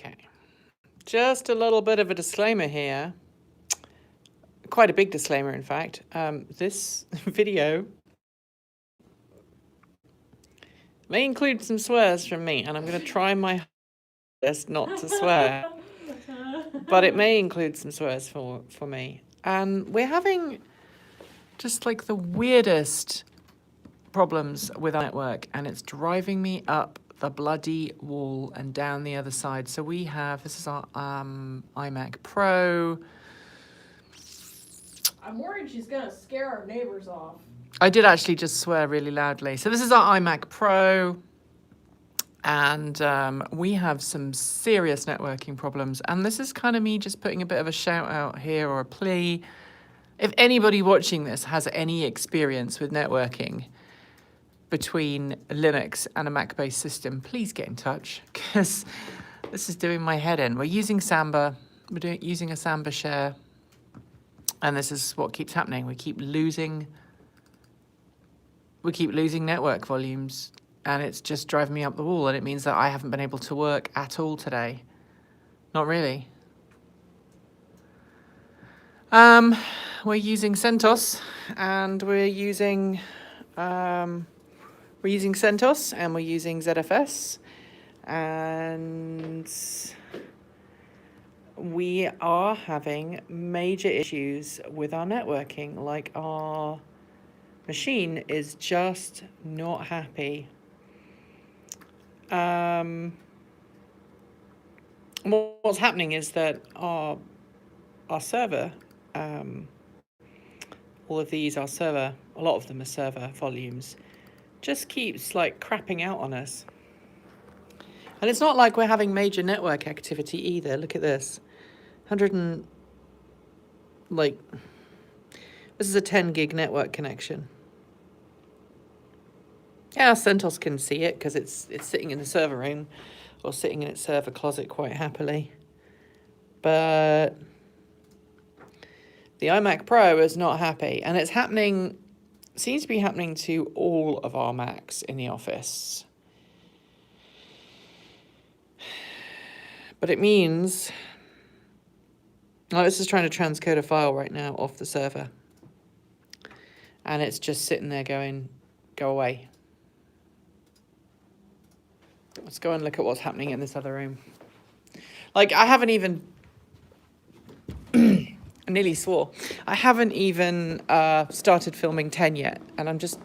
Okay, just a little bit of a disclaimer here. Quite a big disclaimer, in fact. This video may include some swears from me, and I'm going to try my hardest not to swear. But it may include some swears for me. And we're having just like the weirdest problems with our network, and it's driving me up the bloody wall and down the other side. So we have, this is our iMac Pro. I'm worried she's gonna scare our neighbors off. I did actually just swear really loudly. So this is our iMac Pro, and we have some serious networking problems. And this is kind of me just putting a bit of a shout out here, or a plea. If anybody watching this has any experience with networking between Linux and a Mac-based system, please get in touch, because this is doing my head in. We're using Samba. We're using a Samba share. And this is what keeps happening. We keep losing network volumes, and it's just driving me up the wall, and it means that I haven't been able to work at all today. Not really. We're using CentOS, and we're using CentOS, and we're using ZFS, and we are having major issues with our networking. Like, our machine is just not happy. What's happening is that our server, all of these are server, a lot of them are server volumes, just keeps like crapping out on us. And it's not like we're having major network activity either. Look at this. 100 and, like, this is a 10 gig network connection. Yeah, CentOS can see it because it's sitting in the server room, or sitting in its server closet quite happily. But the iMac Pro is not happy, and it's happening, seems to be happening to all of our Macs in the office. But it means, this is trying to transcode a file right now off the server, and it's just sitting there going, go away. Let's go and look at what's happening in this other room. Like, I haven't even, I nearly swore. I haven't even started filming 10 yet, and I'm just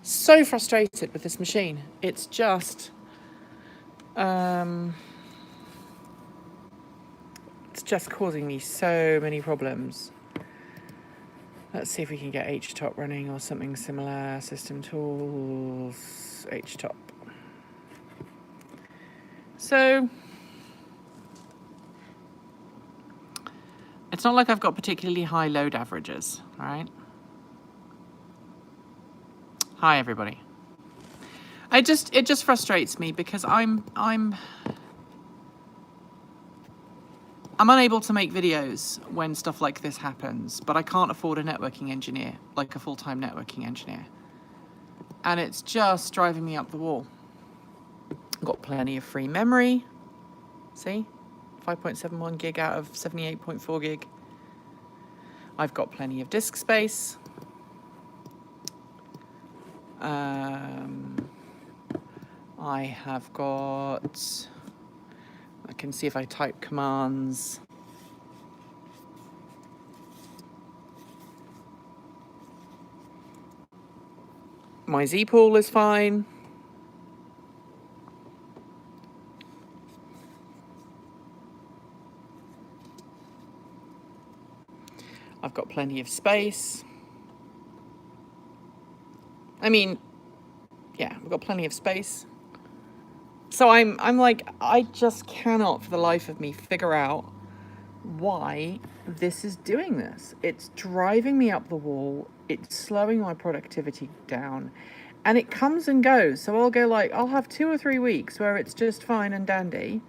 so frustrated with this machine. It's just, it's just causing me so many problems. Let's see if we can get HTOP running or something similar. System tools, HTOP. So it's not like I've got particularly high load averages, right? Hi, everybody. It just frustrates me because I'm unable to make videos when stuff like this happens, but I can't afford a networking engineer, like a full-time networking engineer. And it's just driving me up the wall. I've got plenty of free memory. See? 5.71 gig out of 78.4 gig. I've got plenty of disk space. I have got, I can see if I type commands. My Z pool is fine. I've got plenty of space. I mean, yeah, we've got plenty of space. So I'm like, I just cannot for the life of me figure out why this is doing this. It's driving me up the wall. It's slowing my productivity down, and it comes and goes. So I'll go like, I'll have 2 or 3 weeks where it's just fine and dandy.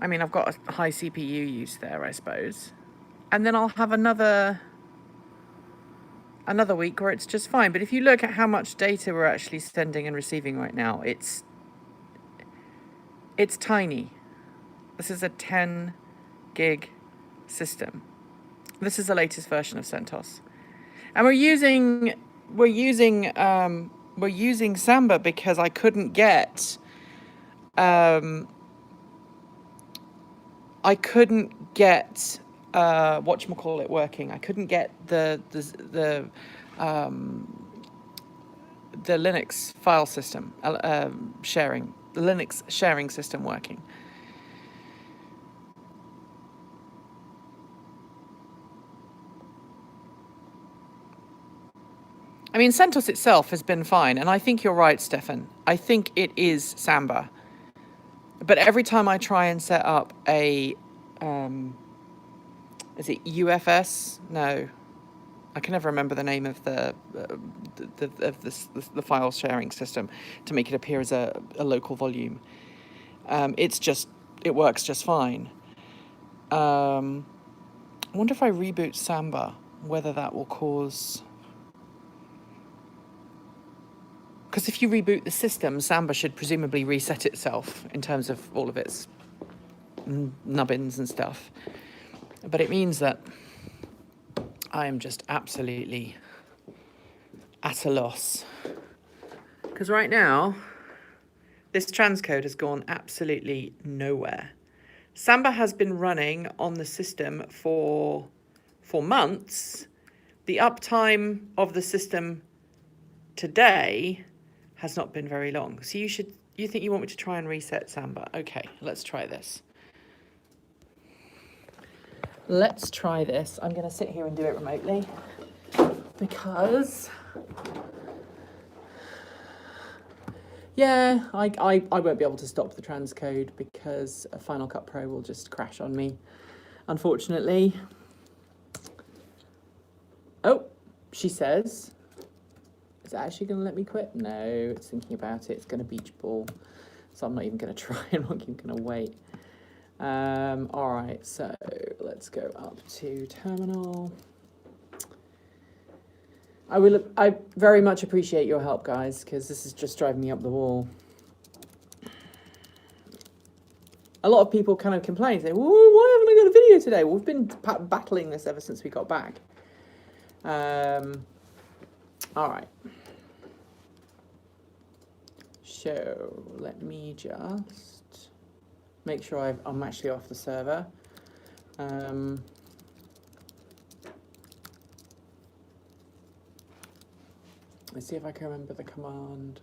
I mean, I've got a high CPU use there, I suppose. And then I'll have another week where it's just fine. But if you look at how much data we're actually sending and receiving right now, it's It's tiny. This is a 10 gig system. This is the latest version of CentOS. And we're using Samba because I couldn't get whatchamacallit working. I couldn't get the Linux file system sharing, the Linux sharing system working. I mean, CentOS itself has been fine, and I think you're right, Stefan. I think it is Samba. But every time I try and set up a, is it UFS? No, I can never remember the name of the file sharing system to make it appear as a local volume. It works just fine. I wonder if I reboot Samba, whether that will cause. Because if you reboot the system, Samba should presumably reset itself in terms of all of its nubbins and stuff. But it means that I am just absolutely at a loss. Because right now, this transcode has gone absolutely nowhere. Samba has been running on the system for months. The uptime of the system today has not been very long. So you think you want me to try and reset Samba? Okay, let's try this. Let's try this. I'm going to sit here and do it remotely because, yeah, I won't be able to stop the transcode because Final Cut Pro will just crash on me, unfortunately. Oh, she says, is it actually going to let me quit? No, it's thinking about it. It's going to beach ball. So I'm not even going to try. I'm not even going to wait. All right, so let's go up to terminal. I very much appreciate your help, guys, because this is just driving me up the wall. A lot of people kind of complain, say, why haven't I got a video today? Well, we've been battling this ever since we got back. All right. So let me just make sure I'm actually off the server. Let's see if I can remember the command.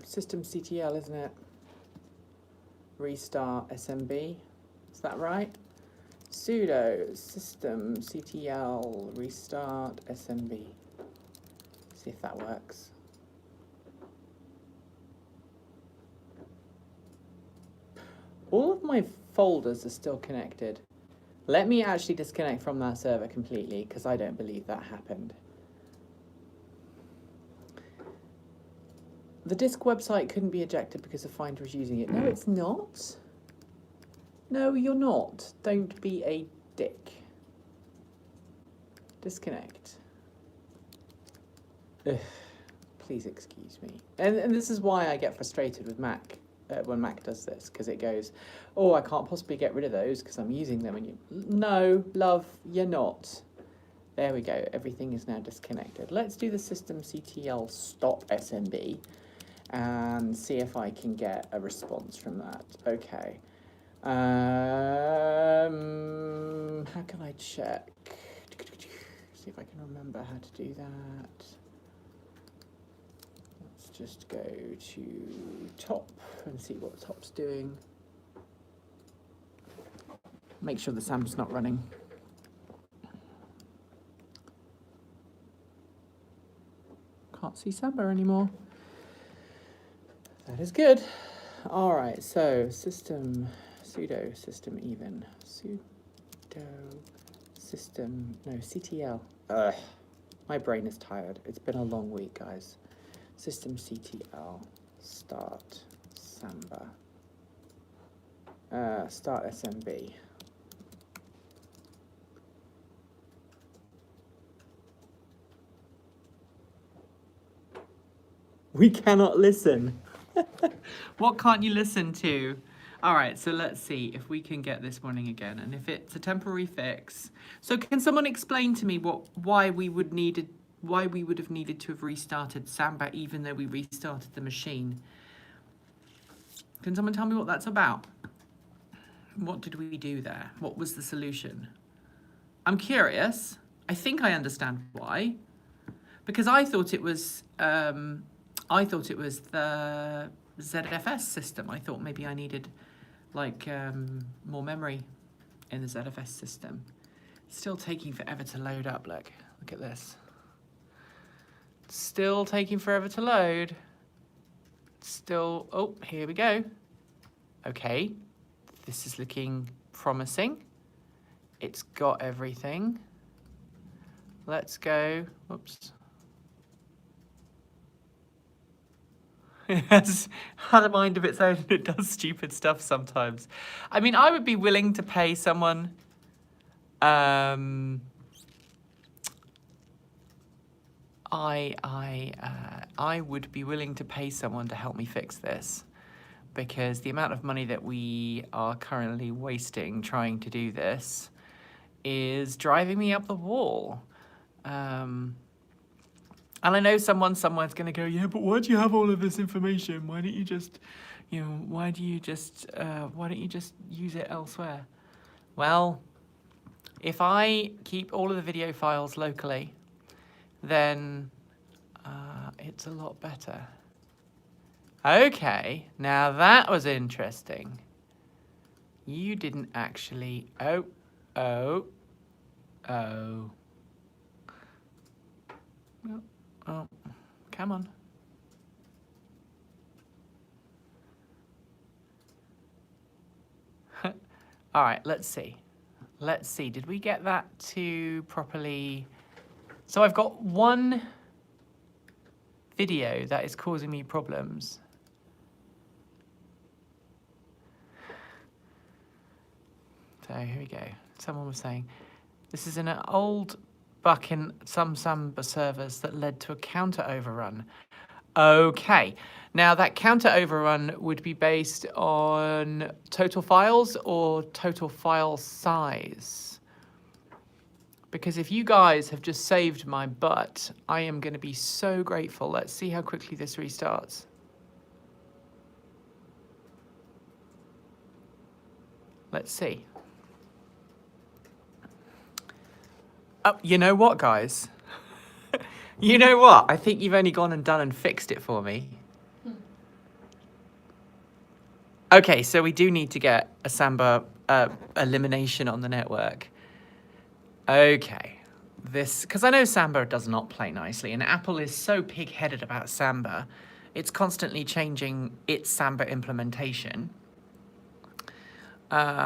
Systemctl, isn't it? Restart SMB. Is that right? Sudo systemctl restart SMB. See if that works. All of my folders are still connected. Let me actually disconnect from that server completely because I don't believe that happened. The disk website couldn't be ejected because the Finder is using it. No, it's not. No, you're not. Don't be a dick. Disconnect. Ugh, please excuse me. And this is why I get frustrated with Mac when Mac does this, because it goes, oh, I can't possibly get rid of those because I'm using them. And you, no, love, you're not. There we go. Everything is now disconnected. Let's do the systemctl stop SMB and see if I can get a response from that. Okay. How can I check? See if I can remember how to do that. Let's just go to top and see what top's doing. Make sure the Sam's not running. Can't see Samba anymore. That is good. All right, so sudo system even, ctl. Ugh, my brain is tired. It's been a long week, guys. Systemctl start Samba, start SMB. We cannot listen. What can't you listen to? All right, so let's see if we can get this running again, and if it's a temporary fix. So can someone explain to me why we would have needed to have restarted Samba even though we restarted the machine? Can someone tell me what that's about? What did we do there? What was the solution? I'm curious. I think I understand why, because I thought it was the ZFS system. I thought maybe I needed like more memory in the ZFS system. Still taking forever to load up. Look at this. Still taking forever to load. Still, oh, here we go. Okay, this is looking promising. It's got everything. Let's go. Whoops. It has had a mind of its own and it does stupid stuff sometimes. I mean, I would be willing to pay someone I would be willing to pay someone to help me fix this, because the amount of money that we are currently wasting trying to do this is driving me up the wall. And I know someone somewhere's going to go, yeah, but why do you have all of this information? Why don't you just, why don't you just use it elsewhere? Well, if I keep all of the video files locally, then it's a lot better. Okay, now that was interesting. You didn't actually, oh. Oh, come on. All right, let's see. Let's see, did we get that to properly? So I've got one video that is causing me problems. So here we go. Someone was saying, this is an old bug in some Samba servers that led to a counter overrun. Okay, now that counter overrun would be based on total files or total file size. Because if you guys have just saved my butt, I am going to be so grateful. Let's see how quickly this restarts. Let's see. Oh, you know what, guys? You know what? I think you've only gone and done and fixed it for me. Okay, so we do need to get a Samba elimination on the network. Okay, because I know Samba does not play nicely, and Apple is so pig-headed about Samba, it's constantly changing its Samba implementation. But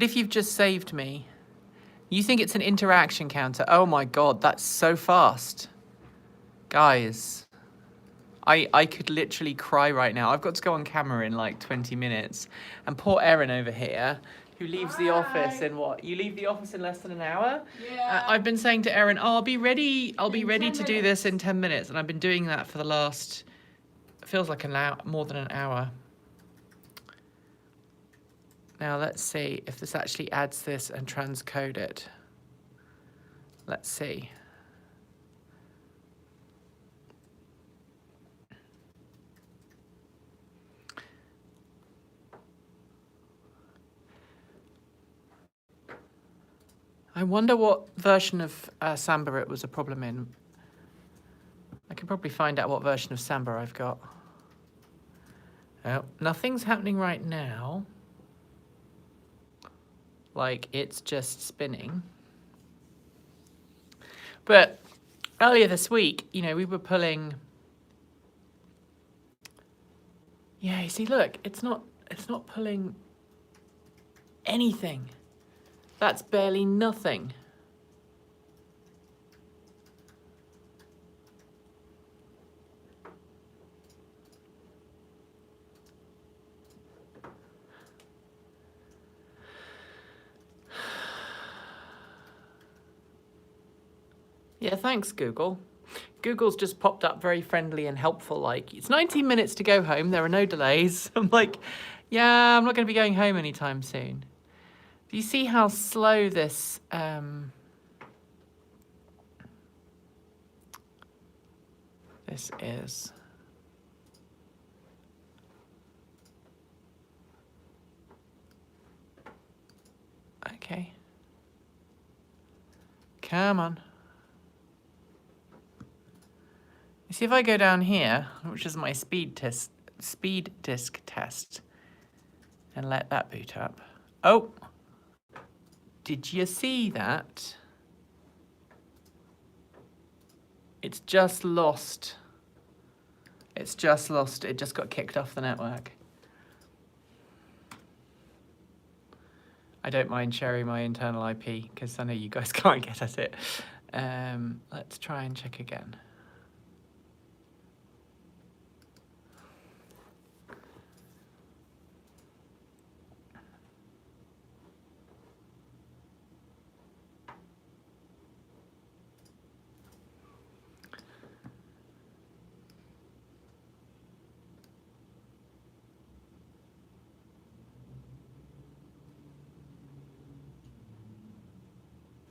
if you've just saved me, you think it's an interaction counter. Oh my God, that's so fast. Guys, I could literally cry right now. I've got to go on camera in like 20 minutes. And poor Erin over here, who leaves the office in what? You leave the office in less than an hour? Yeah. I've been saying to Erin, oh, I'll be ready to do this in 10 minutes. And I've been doing that for the last, feels like an hour, more than an hour. Now let's see if this actually adds this and transcode it. Let's see. I wonder what version of Samba it was a problem in. I can probably find out what version of Samba I've got. Oh, nothing's happening right now. Like, it's just spinning. But earlier this week, we were pulling. Yeah, you see, look, it's not pulling anything. That's barely nothing. Yeah, thanks, Google. Google's just popped up very friendly and helpful. Like, it's 19 minutes to go home. There are no delays. I'm like, yeah, I'm not going to be going home anytime soon. Do you see how slow this this is? Okay. Come on. You see, if I go down here, which is my speed disk test, and let that boot up. Oh, did you see that? It's just lost. It's just lost. It just got kicked off the network. I don't mind sharing my internal IP because I know you guys can't get at it. Let's try and check again.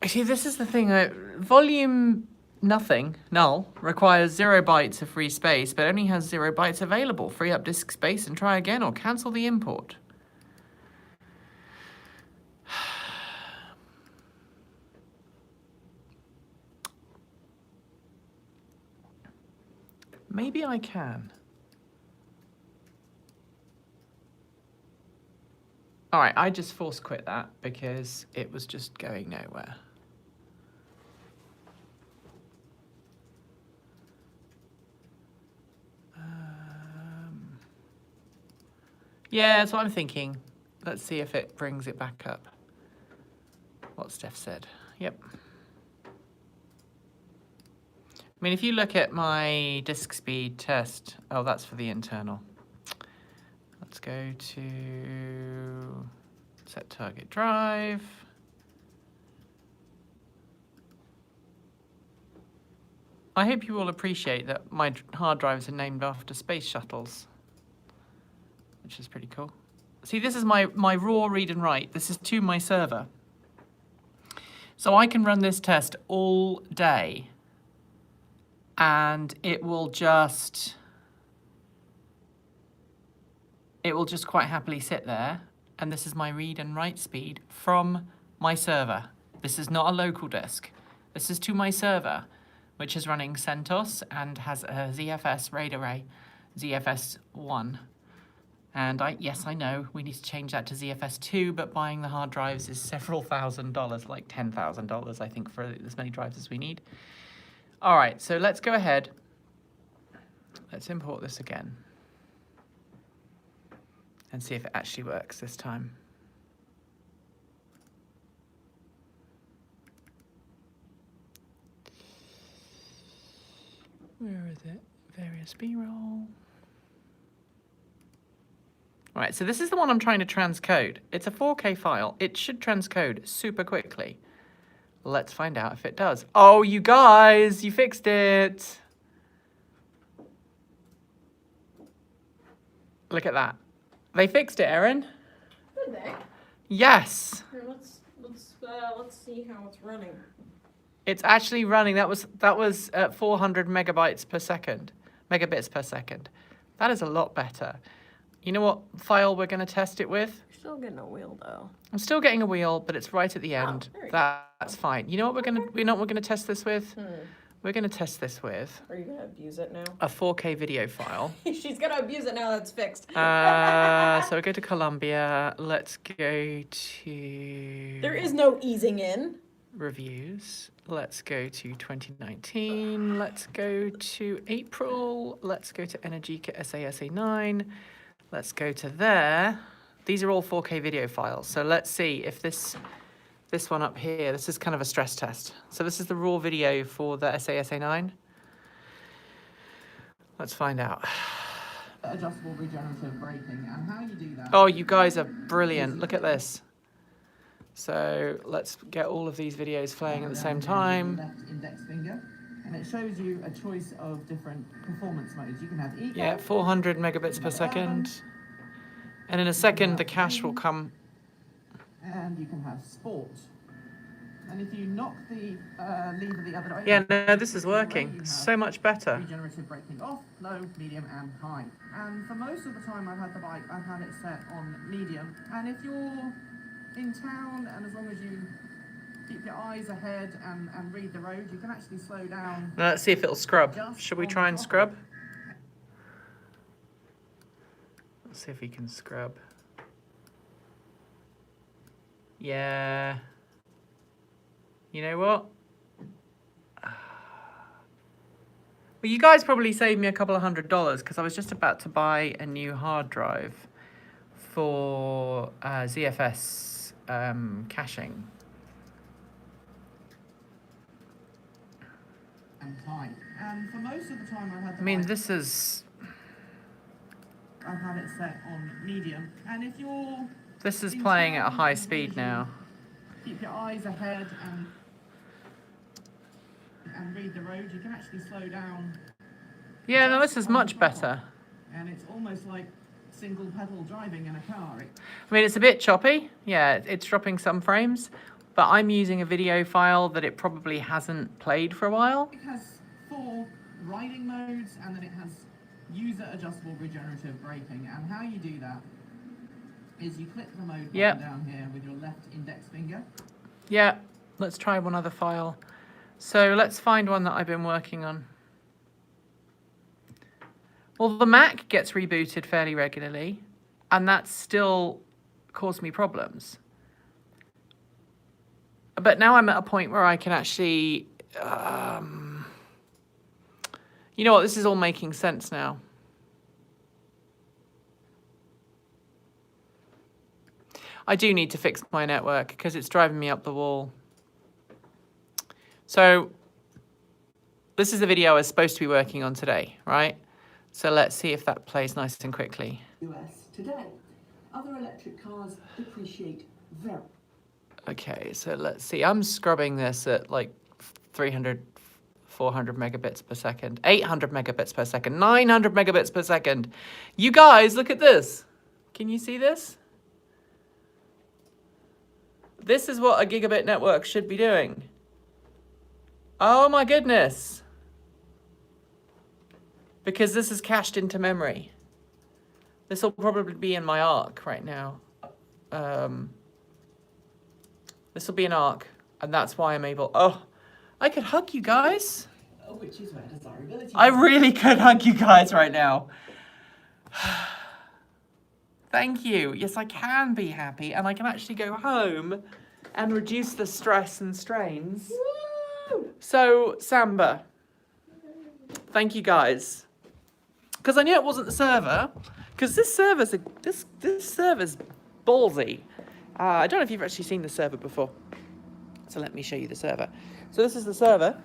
See, this is the thing. Volume nothing, null, requires 0 bytes of free space, but only has 0 bytes available. Free up disk space and try again, or cancel the import. Maybe I can. All right, I just force quit that because it was just going nowhere. Yeah, that's what I'm thinking. Let's see if it brings it back up. What Steph said. Yep. I mean, if you look at my disk speed test, oh, that's for the internal. Let's go to set target drive. I hope you all appreciate that my hard drives are named after space shuttles, which is pretty cool. See, this is my raw read and write. This is to my server. So I can run this test all day and it will just quite happily sit there. And this is my read and write speed from my server. This is not a local disk. This is to my server, which is running CentOS and has a ZFS RAID array, ZFS1. And yes, I know we need to change that to ZFS2, but buying the hard drives is several $1,000s, like $10,000, I think, for as many drives as we need. All right, so let's go ahead. Let's import this again and see if it actually works this time. Where is it? Various B-roll. All right, so this is the one I'm trying to transcode. It's a 4K file. It should transcode super quickly. Let's find out if it does. Oh, you guys, you fixed it. Look at that. They fixed it, Erin. Did they? Yes. Here, let's see how it's running. It's actually running. That was at 400 megabits per second. That is a lot better. You know what file we're going to test it with? You're still getting a wheel though. I'm still getting a wheel, but it's right at the end. There you That's fine. You know what we're gonna test this with? We're gonna test this with. Are you gonna abuse it now? A 4K video file. She's gonna abuse it now that it's fixed. So we go to Columbia. Let's go to. There is no easing in. Reviews. Let's go to 2019. Let's go to April. Let's go to Energica SASA9. Let's go to there. These are all 4K video files. So let's see if this one up here, this is kind of a stress test. So this is the raw video for the SASA9. Let's find out. Adjustable regenerative braking and how you do that. Oh, you guys are brilliant. Look at this. So let's get all of these videos playing at the same time. Left index finger. And it shows you a choice of different performance modes. You can have eco. Yeah, 400 megabits per second. And in a second, the cache will come. And you can have sport. And if you knock the lever the other way... Yeah, no, this is working. So much better. Regenerative braking off, low, medium, and high. And for most of the time I've had the bike, I've had it set on medium. And if you're in town, and as long as you keep your eyes ahead and read the road, you can actually slow down. Now, let's see if it'll scrub. Should we try and scrub? Let's see if we can scrub. Yeah. You know what? Well, you guys probably saved me a couple of $100 because I was just about to buy a new hard drive for ZFS caching. And high. And for most of the time I've had I mean, this is... I've had it set on medium. And if you're... This is playing at a high speed now. Keep your eyes ahead and read the road, you can actually slow down. Yeah, no, this is much better. And it's almost like single pedal driving in a car. I mean, it's a bit choppy. Yeah, it's dropping some frames, but I'm using a video file that it probably hasn't played for a while. It has 4 riding modes, and then it has user adjustable regenerative braking. And how you do that is you click the mode button down here with your left index finger. Yeah, let's try one other file. So let's find one that I've been working on. Well, the Mac gets rebooted fairly regularly, and that's still caused me problems. But now I'm at a point where I can actually... you know what, this is all making sense now. I do need to fix my network because it's driving me up the wall. So this is the video I was supposed to be working on today, right? So let's see if that plays nice and quickly. US today. Other electric cars depreciate very. Okay, so let's see. I'm scrubbing this at like 300, 400 megabits per second, 800 megabits per second, 900 megabits per second. You guys, look at this. Can you see this? This is what a gigabit network should be doing. Oh my goodness. Because this is cached into memory. This will probably be in my ARC right now. This will be an ARC, and that's why I'm able... Oh, I could hug you guys. Which is where desirability... I really could hug you guys right now. Thank you. Yes, I can be happy, and I can actually go home and reduce the stress and strains. Woo! So, Samba, thank you guys. Because I knew it wasn't the server, because this server's ballsy. I don't know if you've actually seen the server before. So let me show you the server. So this is the server.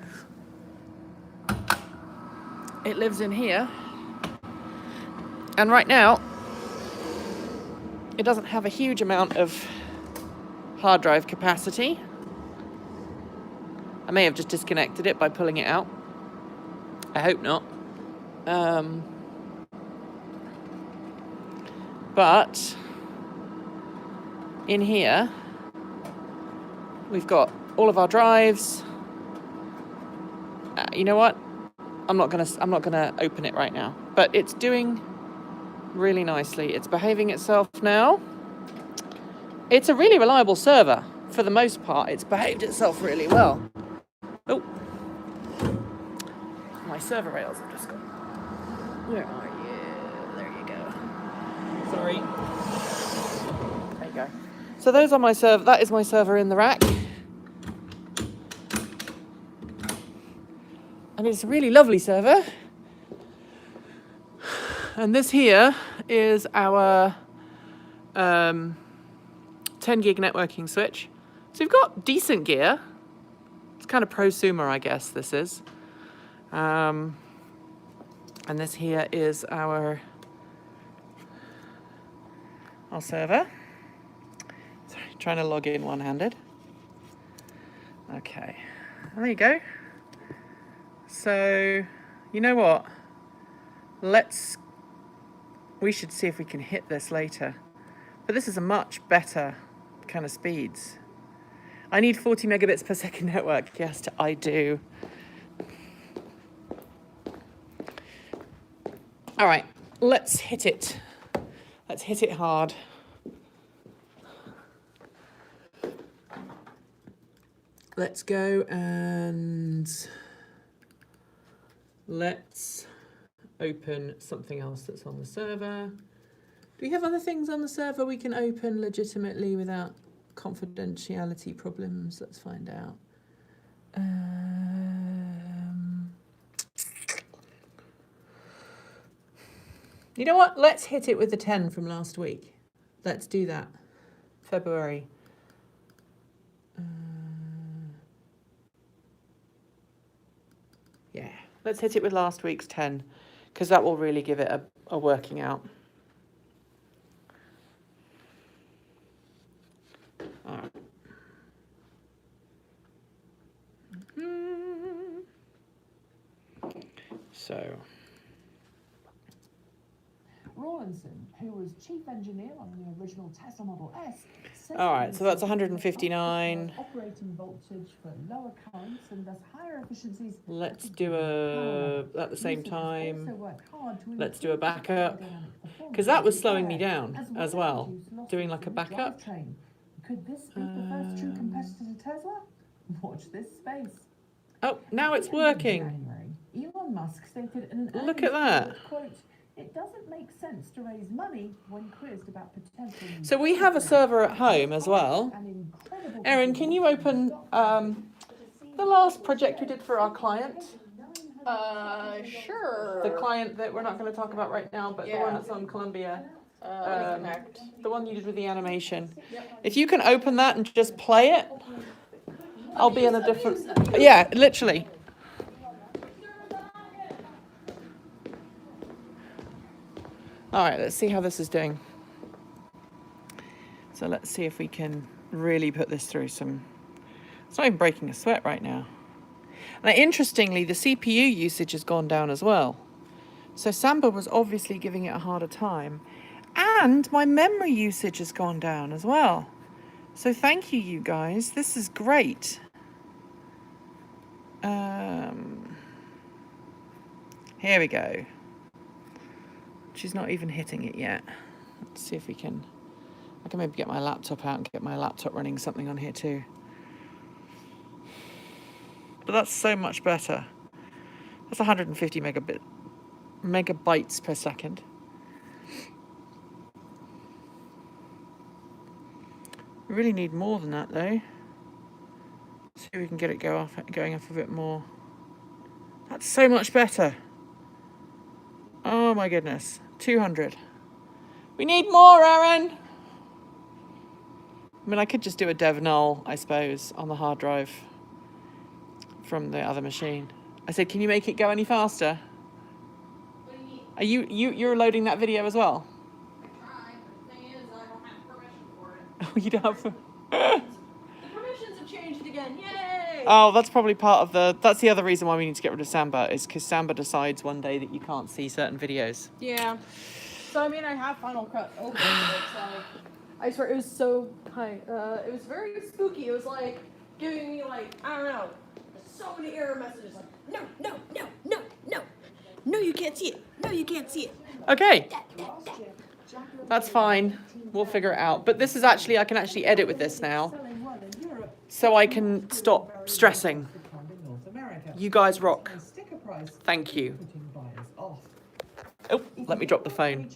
It lives in here. And right now, it doesn't have a huge amount of hard drive capacity. I may have just disconnected it by pulling it out. I hope not. But in here, we've got all of our drives. You know what? I'm not gonna open it right now. But it's doing really nicely. It's behaving itself now. It's a really reliable server. For the most part, it's behaved itself really well. Oh, my server rails have just gone. Where are you? There you go. Sorry. There you go. So those are my server. That is my server in the rack. And it's a really lovely server. And this here is our 10 gig networking switch. So we've got decent gear. It's kind of prosumer, I guess this is. And this here is our server. Sorry, trying to log in one-handed. Okay, there you go. So, you know what? We should see if we can hit this later. But this is a much better kind of speeds. I need 40 megabits per second network. Yes, I do. All right, let's hit it. Let's hit it hard. Let's go and let's open something else that's on the server. Do we have other things on the server we can open legitimately without confidentiality problems? Let's find out. You know what? Let's hit it with the 10 from last week. Let's do that. February. Yeah, let's hit it with last week's 10, because that will really give it a working out. All right. So. Rawlinson, who was chief engineer on the original Tesla Model S, says All right, so that's 159. Operating voltage for lower currents and thus higher efficiencies. Let's do at the same time, let's do a backup, because that was slowing me down as well, doing like a backup. Could this be the first true competitor to Tesla? Watch this space. Oh, now it's working. Elon Musk stated in an Look at that. Quote, "It doesn't make sense to raise money when quizzed about potential." So we have a server at home as well. Erin, can you open the last project we did for our client? Sure. The client that we're not going to talk about right now, but the one that's on Columbia. Let me connect. The one you did with the animation. If you can open that and just play it, I'll be in a different... Yeah, literally. All right, let's see how this is doing. So let's see if we can really put this through some... It's not even breaking a sweat right now. Now, interestingly, the CPU usage has gone down as well. So Samba was obviously giving it a harder time. And my memory usage has gone down as well. So thank you, you guys. This is great. Here we go. She's not even hitting it yet. Let's see if we can... I can maybe get my laptop out and get my laptop running something on here too. But that's so much better. That's 150 megabytes per second. We really need more than that though. See if we can get it going off a bit more. That's so much better. Oh my goodness. 200. We need more, Aaron! I mean, I could just do a dev null, I suppose, on the hard drive from the other machine. I said, can you make it go any faster? What do you need? Are you're loading that video as well? Try, but the thing is, I don't have permission for it. Oh, you don't have... The permissions have changed again. Yay! Oh, that's probably part of the... That's the other reason why we need to get rid of Samba, is because Samba decides one day that you can't see certain videos. Yeah. So I mean, I have Final Cut open. It's like, I swear, it was so high. It was very spooky. It was like giving me like, I don't know, so many error messages. Like, no, you can't see it. No, you can't see it. Okay. That's fine. We'll figure it out. But this is actually, I can actually edit with this now. So I can stop stressing. You guys rock. Thank you. Oh, let me drop the phone.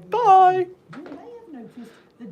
Bye.